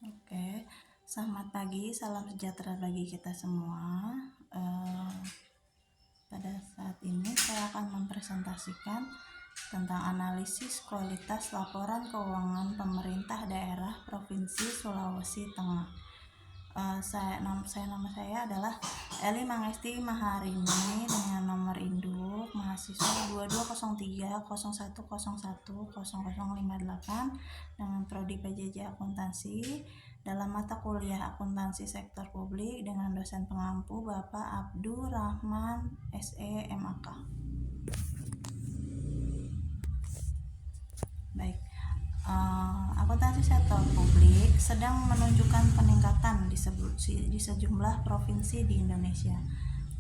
Oke, selamat pagi, salam sejahtera bagi kita semua. Pada saat ini saya akan mempresentasikan tentang analisis kualitas laporan keuangan pemerintah daerah Provinsi Sulawesi Tengah. Nama saya adalah Eli Mangesti Maharini dengan nomor induk mahasiswa 220301010058 dengan prodi PJJ Akuntansi dalam mata kuliah Akuntansi Sektor Publik dengan dosen pengampu Bapak Abdur Rahman SE MAK. Baik. Akuntansi sektor publik sedang menunjukkan peningkatan di sejumlah provinsi di Indonesia.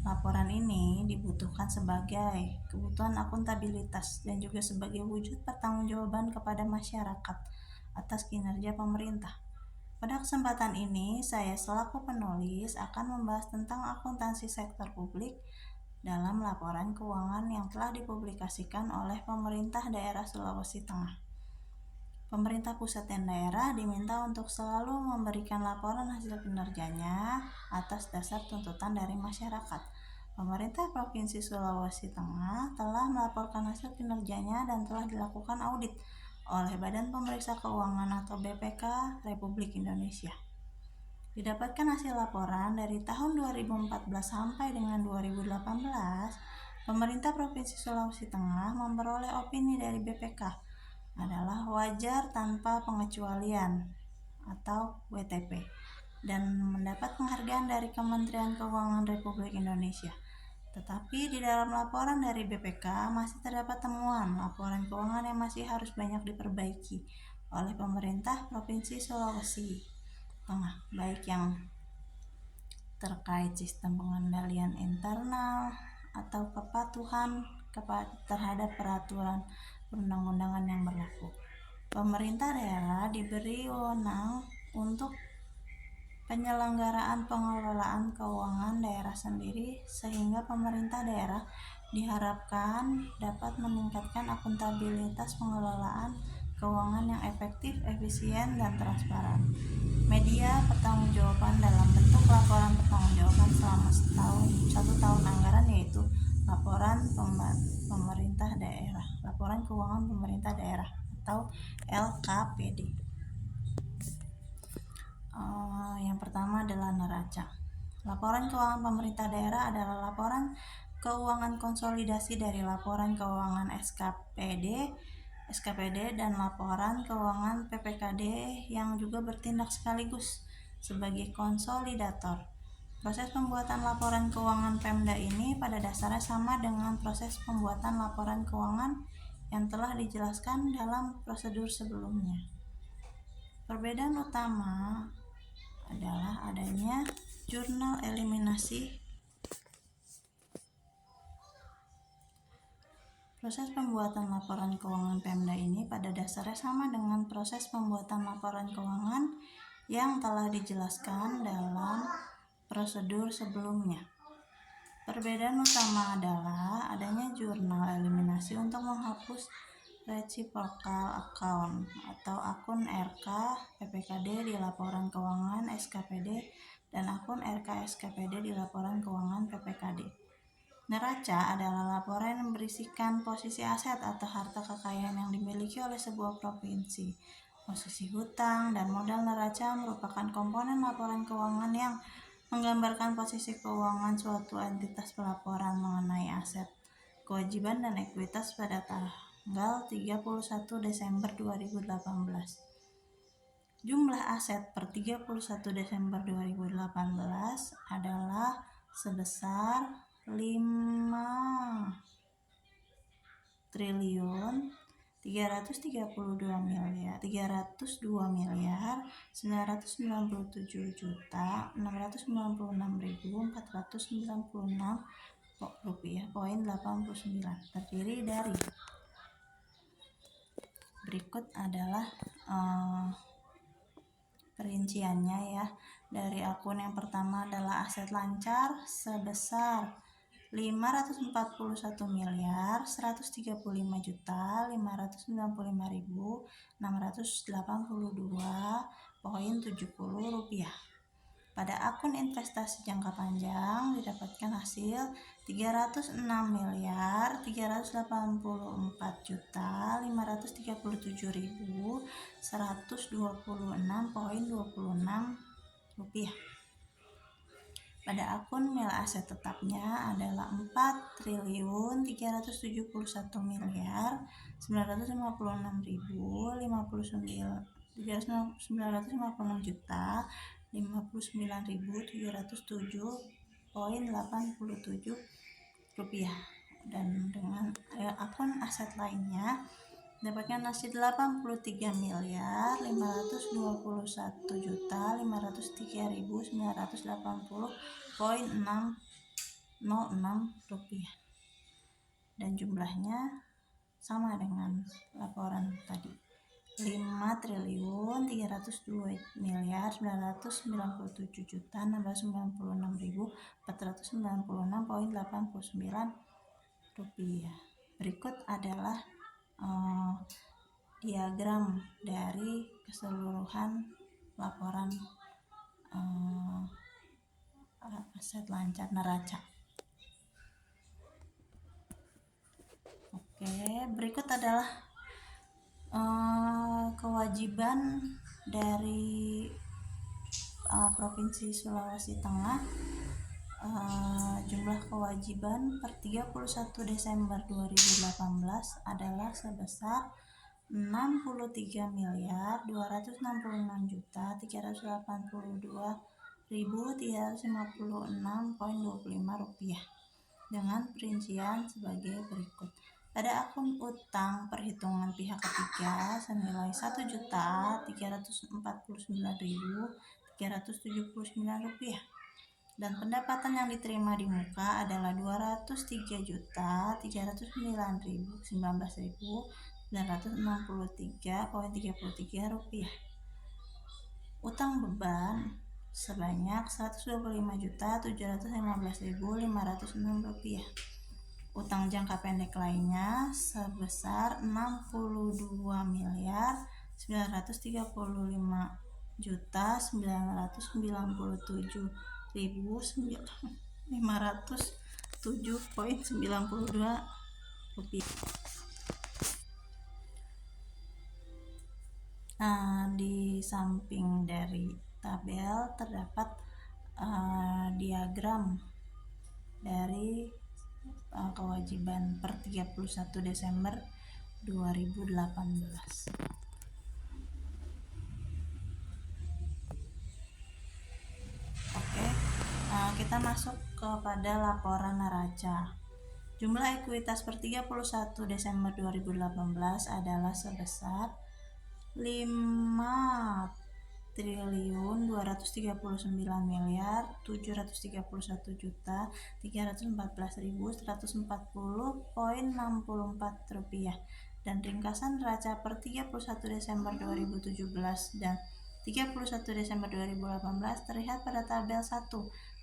Laporan ini dibutuhkan sebagai kebutuhan akuntabilitas dan juga sebagai wujud pertanggungjawaban kepada masyarakat atas kinerja pemerintah. Pada kesempatan ini, saya selaku penulis akan membahas tentang akuntansi sektor publik dalam laporan keuangan yang telah dipublikasikan oleh pemerintah daerah Sulawesi Tengah. Pemerintah pusat dan daerah diminta untuk selalu memberikan laporan hasil kinerjanya atas dasar tuntutan dari masyarakat. Pemerintah Provinsi Sulawesi Tengah telah melaporkan hasil kinerjanya dan telah dilakukan audit oleh Badan Pemeriksa Keuangan atau BPK Republik Indonesia. Didapatkan hasil laporan dari tahun 2014 sampai dengan 2018, pemerintah Provinsi Sulawesi Tengah memperoleh opini dari BPK adalah wajar tanpa pengecualian atau WTP dan mendapat penghargaan dari Kementerian Keuangan Republik Indonesia. Tetapi di dalam laporan dari BPK masih terdapat temuan laporan keuangan yang masih harus banyak diperbaiki oleh pemerintah Provinsi Sulawesi Tengah, baik yang terkait sistem pengendalian internal atau kepatuhan terhadap peraturan perundang-undangan yang berlaku. Pemerintah daerah diberi wewenang untuk penyelenggaraan pengelolaan keuangan daerah sendiri, sehingga pemerintah daerah diharapkan dapat meningkatkan akuntabilitas pengelolaan keuangan yang efektif, efisien, dan transparan. Media pertanggungjawaban dalam bentuk laporan pertanggungjawaban selama satu tahun anggaran, yaitu laporan pemerintah daerah, laporan keuangan pemerintah daerah atau LKPD. Yang pertama adalah neraca. Laporan keuangan pemerintah daerah adalah laporan keuangan konsolidasi dari laporan keuangan SKPD dan laporan keuangan PPKD yang juga bertindak sekaligus sebagai konsolidator. Proses pembuatan laporan keuangan Pemda ini pada dasarnya sama dengan proses pembuatan laporan keuangan yang telah dijelaskan dalam prosedur sebelumnya. Perbedaan utama adalah adanya jurnal eliminasi. Proses pembuatan laporan keuangan Pemda ini pada dasarnya sama dengan proses pembuatan laporan keuangan yang telah dijelaskan dalam prosedur sebelumnya. Perbedaan utama adalah adanya jurnal eliminasi untuk menghapus reciprocal account atau akun RK PPKD di laporan keuangan SKPD dan akun RK SKPD di laporan keuangan PPKD. Neraca adalah laporan yang berisikan posisi aset atau harta kekayaan yang dimiliki oleh sebuah provinsi. Posisi hutang dan modal neraca merupakan komponen laporan keuangan yang menggambarkan posisi keuangan suatu entitas pelaporan mengenai aset, kewajiban, dan ekuitas pada tanggal 31 Desember 2018. Jumlah aset per 31 Desember 2018 adalah sebesar 5 triliun 302 miliar 997 juta 696.496 rupiah poin 89. Terdiri dari berikut adalah perinciannya ya. Dari akun yang pertama adalah aset lancar sebesar 541 miliar 135 juta 595.682 rupiah. Pada akun investasi jangka panjang didapatkan hasil 306.384.537.126,26 rupiah. Pada akun nilai aset tetapnya adalah 4.956.959.707,87 rupiah. Dan dengan akun aset lainnya dapatkan hasil 83.521.903.980.606 rupiah. Dan jumlahnya sama dengan laporan tadi, 5.997.696.496,89 rupiah. Berikut adalah diagram dari keseluruhan laporan aset lancar neraca. Oke, berikut adalah kewajiban dari Provinsi Sulawesi Tengah. Jumlah kewajiban per 31 Desember 2018 adalah sebesar 63.266.382.356,25 rupiah dengan perincian sebagai berikut. Pada akun utang perhitungan pihak ketiga senilai 1.349.379 rupiah. Dan pendapatan yang diterima di muka adalah 203.319.963,33 rupiah. Utang beban sebanyak 125.715.506 rupiah. Utang jangka pendek lainnya sebesar 62.997.507,92 rupiah. Di samping dari tabel terdapat diagram dari kewajiban per 31 Desember 2018. Oke, kita masuk kepada laporan neraca. Jumlah ekuitas per 31 Desember 2018 adalah sebesar 5.314.314.140,64 rupiah. Dan ringkasan neraca per 31 Desember 2017 dan 31 Desember 2018 terlihat pada tabel 1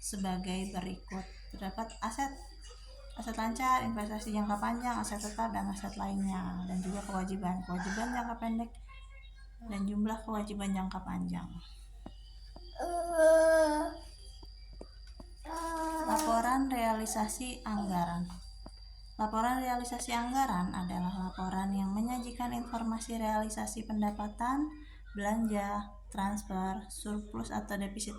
sebagai berikut. Terdapat aset lancar, investasi jangka panjang, aset tetap, dan aset lainnya, dan juga kewajiban jangka pendek dan jumlah kewajiban jangka panjang. Laporan realisasi anggaran. Laporan realisasi anggaran adalah laporan yang menyajikan informasi realisasi pendapatan, belanja, transfer, surplus atau defisit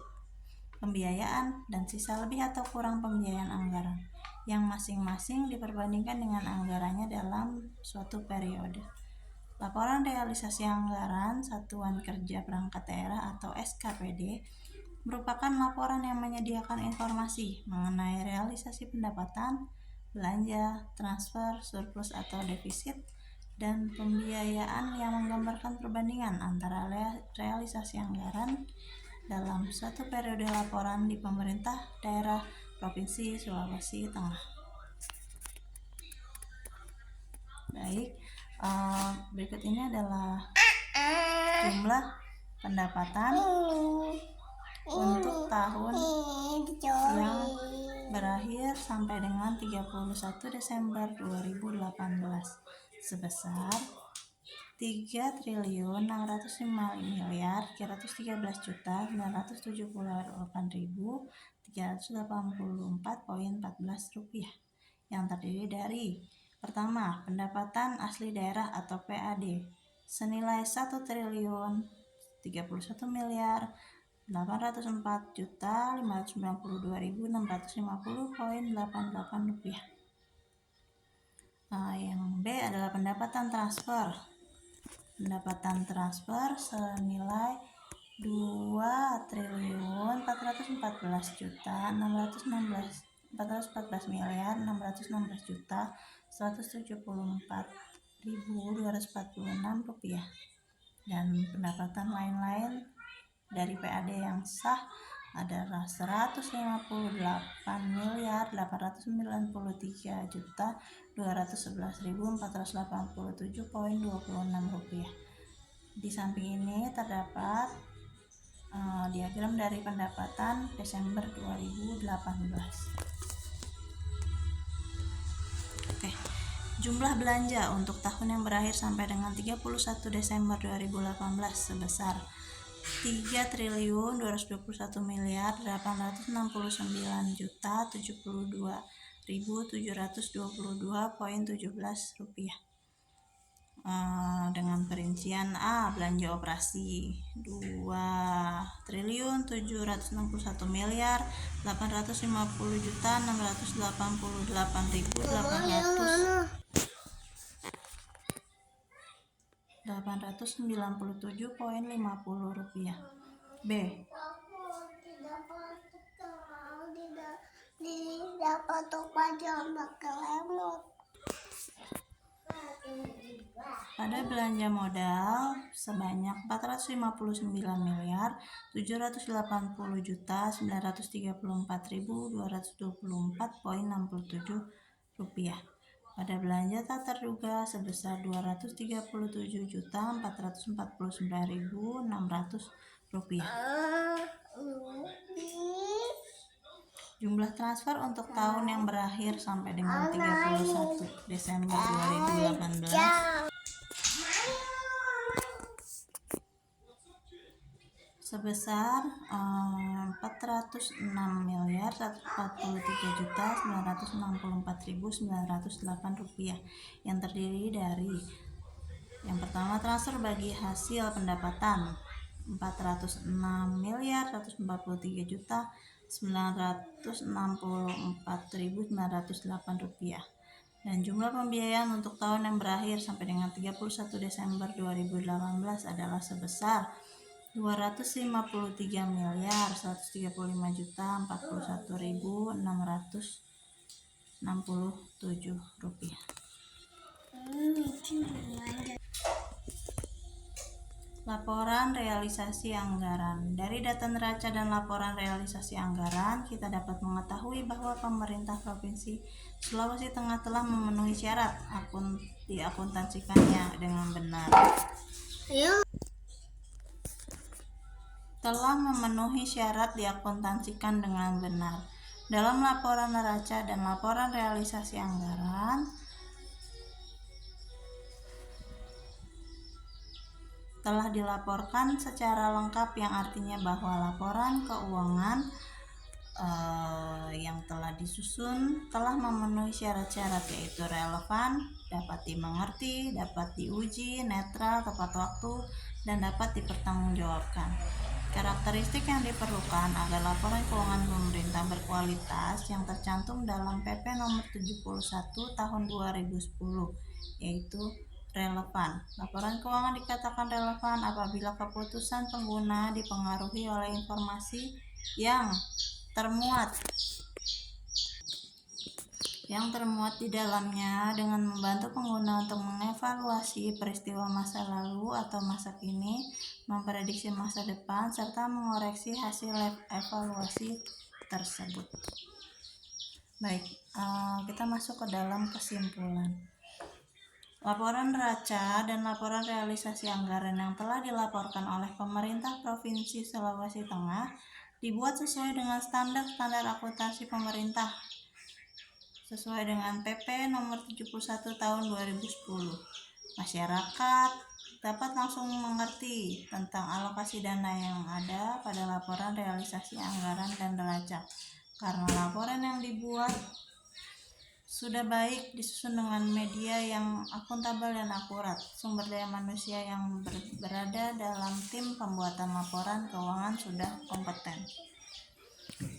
pembiayaan, dan sisa lebih atau kurang pembiayaan anggaran yang masing-masing diperbandingkan dengan anggarannya dalam suatu periode. Laporan realisasi anggaran Satuan Kerja Perangkat Daerah atau SKPD merupakan laporan yang menyediakan informasi mengenai realisasi pendapatan, belanja, transfer, surplus atau defisit, dan pembiayaan yang menggambarkan perbandingan antara realisasi anggaran dalam suatu periode laporan di pemerintah daerah Provinsi Sulawesi Tengah. Baik, berikut ini adalah jumlah pendapatan untuk tahun yang berakhir sampai dengan 31 Desember 2018 sebesar Rp3.613.313.384.14 yang terdiri dari pertama, pendapatan asli daerah atau PAD senilai Rp1.341.804.592.650,88. Yang B adalah pendapatan transfer. Pendapatan transfer senilai Rp2.414.616.174.246. Dan pendapatan lain-lain dari PAD yang sah adalah Rp158.893.211.487.26. Di samping ini terdapat diagram dari pendapatan Desember 2018. Oke. Jumlah belanja untuk tahun yang berakhir sampai dengan 31 Desember 2018 sebesar Rp3.221.869.072.722.17 dengan perincian A, belanja operasi Rp2.361.897.680.897.50. B. Pada belanja modal sebanyak Rp459.780.934.224.67. Pada belanja tak terduga sebesar Rp237.449.600. Jumlah transfer untuk tahun yang berakhir sampai dengan 31 Desember 2018 sebesar Rp406.143.964.908 yang terdiri dari yang pertama, transfer bagi hasil pendapatan Rp406.144.964.908 dan jumlah pembiayaan untuk tahun yang berakhir sampai dengan 31 Desember 2018 adalah sebesar Rp253.131.667. Laporan realisasi anggaran. Dari data neraca dan laporan realisasi anggaran, kita dapat mengetahui bahwa pemerintah Provinsi Sulawesi Tengah telah memenuhi syarat diakuntansikannya dengan benar. Telah memenuhi syarat diakuntansikan dengan benar. Dalam laporan neraca dan laporan realisasi anggaran, telah dilaporkan secara lengkap, yang artinya bahwa laporan keuangan yang telah disusun telah memenuhi syarat-syarat, yaitu relevan, dapat dimengerti, dapat diuji, netral, tepat waktu, dan dapat dipertanggungjawabkan. Karakteristik yang diperlukan agar laporan keuangan pemerintah berkualitas yang tercantum dalam PP nomor 71 tahun 2010, yaitu relevan. Laporan keuangan dikatakan relevan apabila keputusan pengguna dipengaruhi oleh informasi yang termuat di dalamnya dengan membantu pengguna untuk mengevaluasi peristiwa masa lalu atau masa kini, memprediksi masa depan, serta mengoreksi hasil evaluasi tersebut. Baik, kita masuk ke dalam kesimpulan. Laporan neraca dan laporan realisasi anggaran yang telah dilaporkan oleh pemerintah Provinsi Sulawesi Tengah dibuat sesuai dengan standar akuntansi pemerintah sesuai dengan PP nomor 71 tahun 2010. Masyarakat dapat langsung mengerti tentang alokasi dana yang ada pada laporan realisasi anggaran dan neraca. Karena laporan yang dibuat sudah baik disusun dengan media yang akuntabel dan akurat, sumber daya manusia yang berada dalam tim pembuatan laporan keuangan sudah kompeten.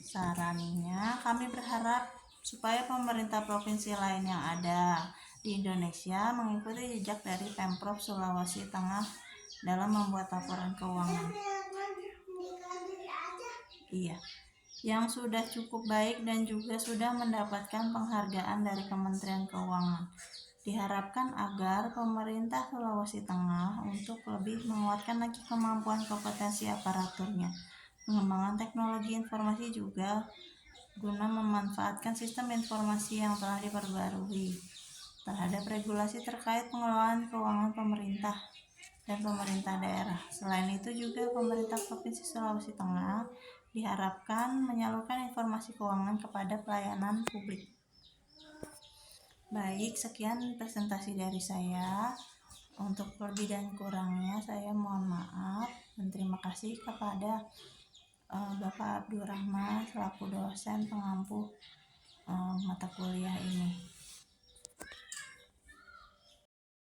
Sarannya, kami berharap supaya pemerintah provinsi lain yang ada di Indonesia mengikuti jejak dari Pemprov Sulawesi Tengah dalam membuat laporan keuangan. Iya, yang sudah cukup baik dan juga sudah mendapatkan penghargaan dari Kementerian Keuangan. Diharapkan agar pemerintah Sulawesi Tengah untuk lebih menguatkan lagi kemampuan kompetensi aparaturnya. Pengembangan teknologi informasi juga guna memanfaatkan sistem informasi yang telah diperbarui terhadap regulasi terkait pengelolaan keuangan pemerintah dan pemerintah daerah. Selain itu juga pemerintah Provinsi Sulawesi Tengah diharapkan menyalurkan informasi keuangan kepada pelayanan publik. Baik, sekian presentasi dari saya. Untuk lebih dan kurangnya saya mohon maaf dan terima kasih kepada Bapak Abdurrahman selaku dosen pengampu mata kuliah ini.